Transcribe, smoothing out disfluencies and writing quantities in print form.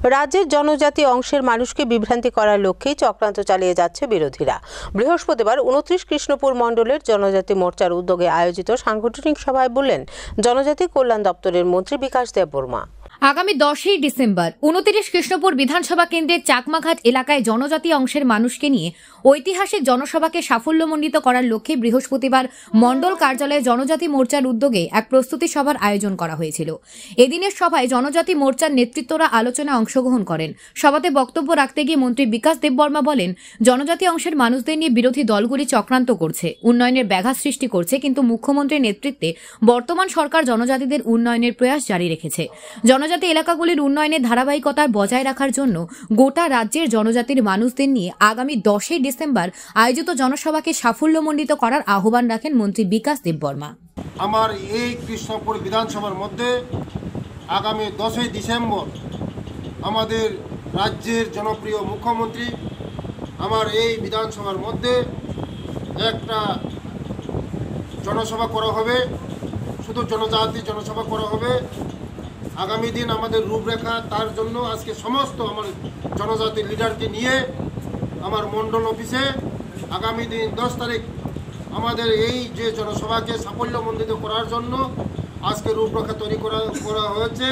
রাজ্যের জনজাতি অংশের মানুষকে বিভ্রান্তি করার লক্ষ্যেই চক্রান্ত চালিয়ে যাচ্ছে বিরোধীরা। বৃহস্পতিবার 29 কৃষ্ণপুর মণ্ডলের জনজাতি মোর্চার উদ্যোগে আয়োজিত সাংগঠনিক সভায় বললেন জনজাতি কল্যাণ দপ্তরের মন্ত্রী বিকাশ দেববর্মা। আগামী 10ই ডিসেম্বর 29 কৃষ্ণপুর বিধানসভা কেন্দ্রের চাকমাঘাট এলাকায় জনজাতি অংশের মানুষকে নিয়ে ঐতিহাসিক জনসভাকে সাফল্যমণ্ডিত করার লক্ষ্যে বৃহস্পতিবার মণ্ডল কার্যালয়ে জনজাতি মোর্চার উদ্যোগে এক প্রস্তুতি সভার আয়োজন করা হয়েছিল। এদিনের সভায় জনজাতি মোর্চার নেতৃত্বরা আলোচনায় অংশগ্রহণ করেন। সভাতে বক্তব্য রাখতে গিয়ে মন্ত্রী বিকাশ দেববর্মা বলেন, জনজাতি অংশের মানুষদের নিয়ে বিরোধী দলগুলি চক্রান্ত করছে, উন্নয়নের ব্যাঘাত সৃষ্টি করছে, কিন্তু মুখ্যমন্ত্রীর নেতৃত্বে বর্তমান সরকার জনজাতিদের উন্নয়নের প্রয়াস জারি রেখেছে। জনজাতি এলাকাগুলির উন্নয়নের ধারাবাহিকতা বজায় রাখার জন্য গোটা রাজ্যের জনজাতির মানুষদের নিয়ে আগামী 10ই ডিসেম্বর আয়োজিত জনসভাকে সাফল্যমণ্ডিত করার আহ্বান রাখেন মন্ত্রী বিকাশ দেববর্মা। আমার এই কৃষ্ণপুর বিধানসভার মধ্যে আগামী 10ই ডিসেম্বর আমাদের রাজ্যের জনপ্রিয় মুখ্যমন্ত্রী আমার এই বিধানসভার মধ্যে একটা জনসভা করা হবে, শুধু জনজাতি জনসভা করা হবে। আগামী দিন আমাদের রূপরেখা, তার জন্য আজকে সমস্ত আমার জনজাতির লিডারকে নিয়ে আমার মণ্ডল অফিসে আগামী দিন 10 তারিখ আমাদের এই যে জনসভাকে সাফল্যমণ্ডিত করার জন্য আজকে রূপরেখা তৈরি করা হয়েছে।